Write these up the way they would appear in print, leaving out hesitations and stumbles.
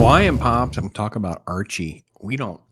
Hawaiian Pops, I'm talking about Archie.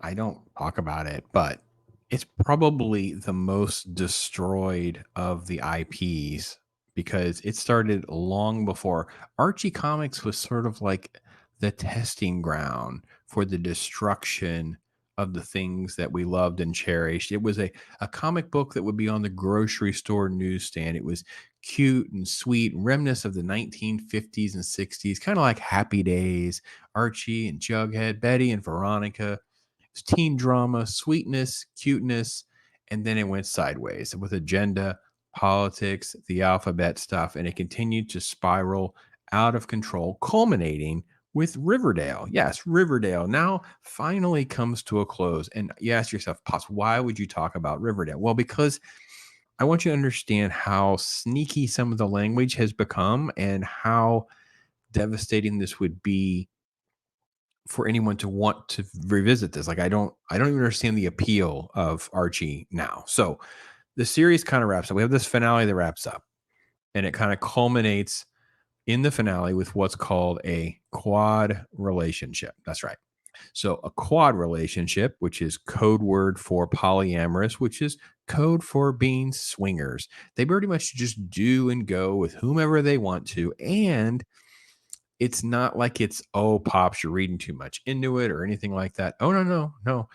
I don't talk about it, but it's probably the most destroyed of the IPs because it started long before. Archie Comics was sort of like the testing ground for the destruction of the things that we loved and cherished. It was a comic book that would be on the grocery store newsstand. It was cute and sweet, remnants of the 1950s and 60s, kind of like Happy Days, Archie and Jughead, Betty and Veronica. It was teen drama, sweetness, cuteness, and then it went sideways with agenda, politics, the alphabet stuff, and it continued to spiral out of control, culminating with Riverdale. Yes, Riverdale now finally comes to a close. And you ask yourself, Pops, why would you talk about Riverdale? Well, because I want you to understand how sneaky some of the language has become and how devastating this would be for anyone to want to revisit this. Like I don't even understand the appeal of Archie now. So the series kind of wraps up. We have this finale that wraps up and it kind of culminates in the finale with what's called a quad relationship. That's right. So a quad relationship, which is code word for polyamorous, which is code for being swingers. They pretty much just do and go with whomever they want to. And it's not like it's, oh, Pops, you're reading too much into it or anything like that. Oh, no, no, no.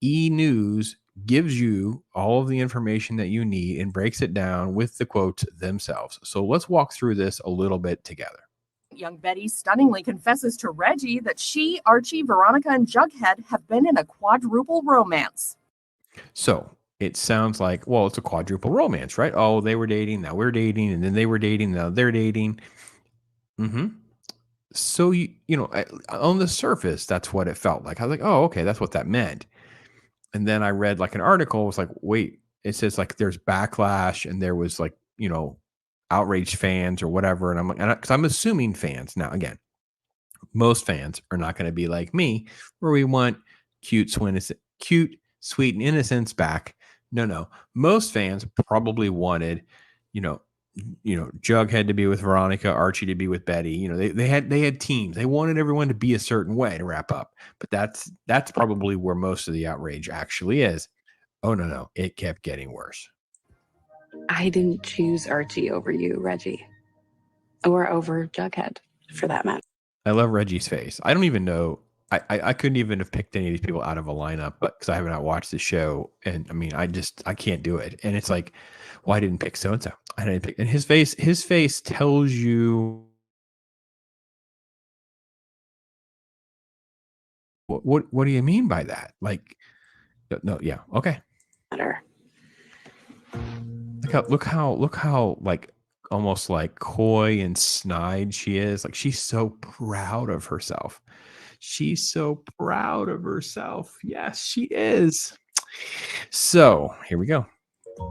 E News gives you all of the information that you need and breaks it down with the quotes themselves. So let's walk through this a little bit together. Young Betty stunningly confesses to Reggie that she, Archie, Veronica, and Jughead have been in a quadruple romance. So it sounds like, well, it's a quadruple romance, right? Oh, they were dating, now we're dating, and then they were dating, now they're dating. Mm-hmm. So on the surface, that's what it felt like. I was like, oh, okay, that's what that meant. And then I read like an article. It was like, wait, it says like there's backlash, and there was like outraged fans or whatever. And I'm like, because I'm assuming fans now. Again, most fans are not going to be like me, where we want cute, sweet, and innocence back. No. Most fans probably wanted, you know, Jughead to be with Veronica, Archie to be with Betty. They had teams. They wanted everyone to be a certain way to wrap up. But that's probably where most of the outrage actually is. Oh no, it kept getting worse. I didn't choose Archie over you, Reggie. Or over Jughead, for that matter. I love Reggie's face. I don't even know. I couldn't even have picked any of these people out of a lineup, but because I haven't watched the show, and I mean, I can't do it. And it's like, well, I didn't pick so and so. I didn't pick, and his face tells you what do you mean by that? Like, no, yeah, okay. Look how like almost like coy and snide she is. Like she's so proud of herself. She's so proud of herself. Yes, she is. So here we go.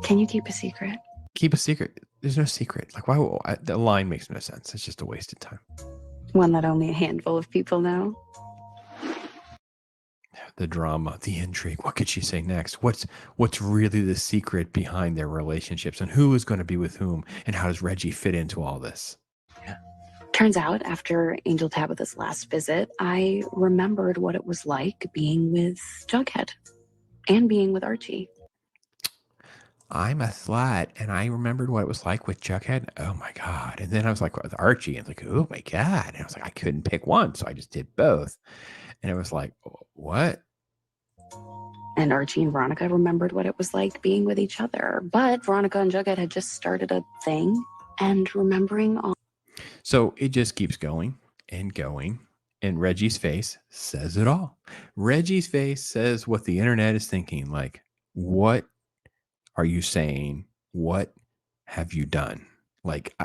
Can you keep a secret? Keep a secret. There's no secret. Like why? The line makes no sense. It's just a wasted time. One that only a handful of people know. The drama, the intrigue. What could she say next? What's really the secret behind their relationships, and who is going to be with whom, and how does Reggie fit into all this? Yeah. Turns out, after Angel Tabitha's last visit, I remembered what it was like being with Jughead and being with Archie. I'm a slut, and I remembered what it was like with Jughead. Oh my god! And then I was like with Archie, and like, oh my god! And I was like, I couldn't pick one, so I just did both. And it was like, what? And Archie and Veronica remembered what it was like being with each other. But Veronica and Jughead had just started a thing, and remembering all. So it just keeps going and going. And Reggie's face says it all. Reggie's face says what the internet is thinking. Like, what are you saying? What have you done? Like,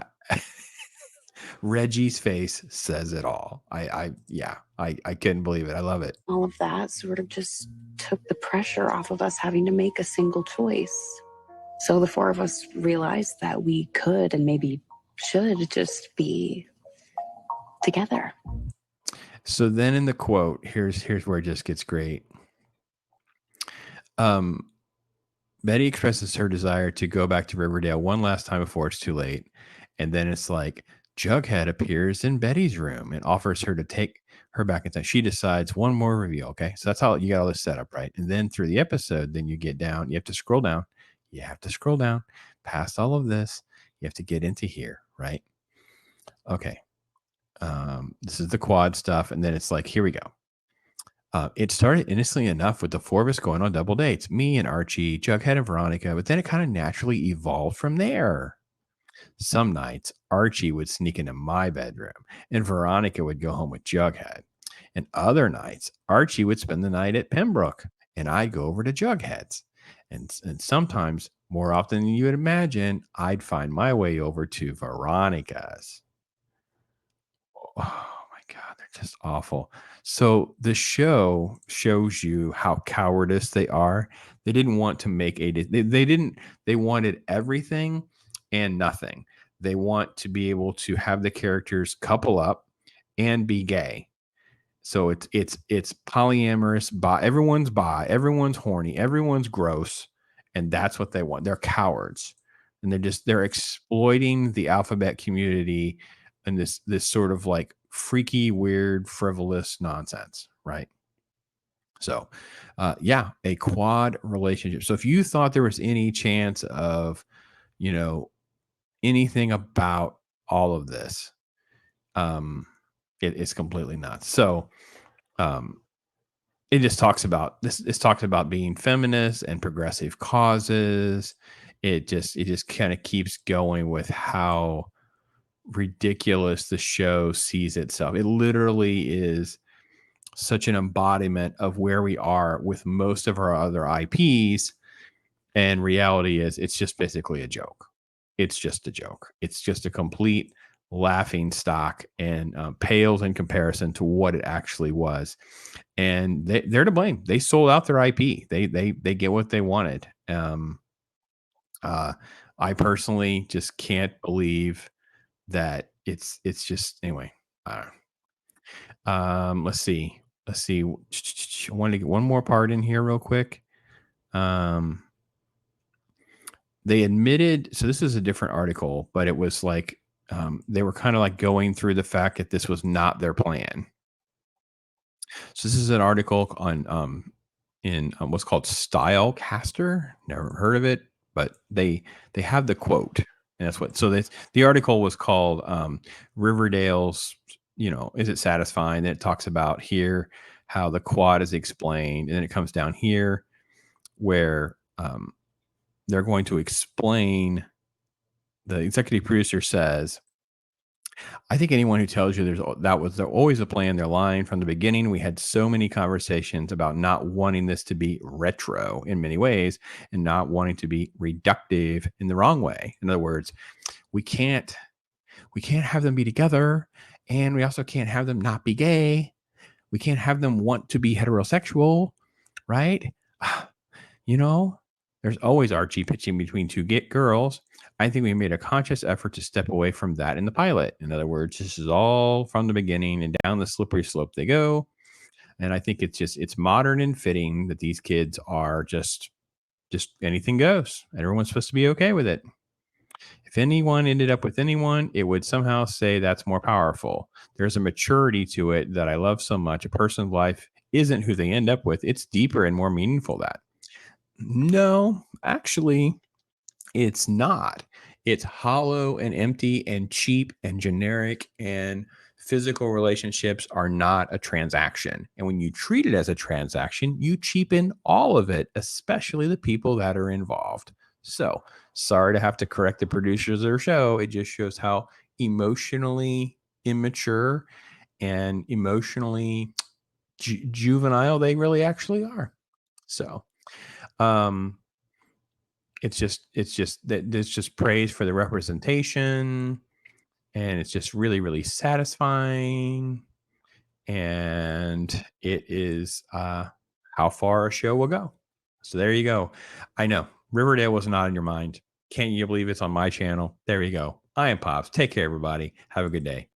Reggie's face says it all. I couldn't believe it. I love it. All of that sort of just took the pressure off of us having to make a single choice. So the four of us realized that we could and maybe should just be together. So then in the quote, here's where it just gets great. Betty expresses her desire to go back to Riverdale one last time before it's too late. And then it's like, Jughead appears in Betty's room and offers her to take her back in time. She decides one more reveal. Okay. So that's how you got all this set up, right? And then through the episode, then you get down, you have to scroll down. You have to scroll down past all of this. You have to get into here, right? Okay. This is the quad stuff. And then it's like, here we go. It started innocently enough with the four of us going on double dates, me and Archie, Jughead and Veronica, but then it kind of naturally evolved from there. Some nights, Archie would sneak into my bedroom and Veronica would go home with Jughead. And other nights, Archie would spend the night at Pembroke and I'd go over to Jughead's. And sometimes, more often than you would imagine, I'd find my way over to Veronica's. Oh my God, they're just awful. So the show shows you how cowardice they are. They didn't want to make they didn't, they wanted everything and nothing. They want to be able to have the characters couple up and be gay. So it's polyamorous, everyone's horny, everyone's gross, and that's what they want. They're cowards. And they're exploiting the alphabet community and this sort of like freaky, weird, frivolous nonsense, right? So yeah, a quad relationship. So if you thought there was any chance of, you know, anything about all of this, it's completely nuts. So um it just talks about this. It talks about being feminist and progressive causes. It just kind of keeps going with how ridiculous the show sees itself. It literally is such an embodiment of where we are with most of our other IPs. And reality is, it's just basically a joke. It's just a joke. It's just a complete laughing stock and pales in comparison to what it actually was. And they're to blame. They sold out their IP. They get what they wanted. I personally just can't believe that it's just anyway. Let's see. Let's see. I wanted to get one more part in here real quick. They admitted, so this is a different article, but it was like they were kind of like going through the fact that this was not their plan. So this is an article on in what's called Stylecaster. Never heard of it, but they have the quote, and that's what. So the article was called Riverdale's. Is it satisfying? And it talks about here how the quad is explained, and then it comes down here where they're going to explain. The executive producer says, I think anyone who tells you that was always a plan, they're lying from the beginning. We had so many conversations about not wanting this to be retro in many ways and not wanting to be reductive in the wrong way. In other words, we can't have them be together, and we also can't have them not be gay. We can't have them want to be heterosexual, right? There's always Archie pitching between two girls. I think we made a conscious effort to step away from that in the pilot. In other words, this is all from the beginning and down the slippery slope they go. And I think it's modern and fitting that these kids are just anything goes. Everyone's supposed to be okay with it. If anyone ended up with anyone, it would somehow say that's more powerful. There's a maturity to it that I love so much. A person's life isn't who they end up with. It's deeper and more meaningful that. No, actually, it's not. It's hollow and empty and cheap and generic, and physical relationships are not a transaction. And when you treat it as a transaction, you cheapen all of it, especially the people that are involved. So sorry to have to correct the producers of their show. It just shows how emotionally immature and emotionally juvenile they really actually are. So, it's just that there's just praise for the representation, and it's just really, really satisfying. And it is how far a show will go. So there you go. I know Riverdale was not on your mind. Can't you believe it's on my channel? There you go. I am Pops. Take care, everybody. Have a good day.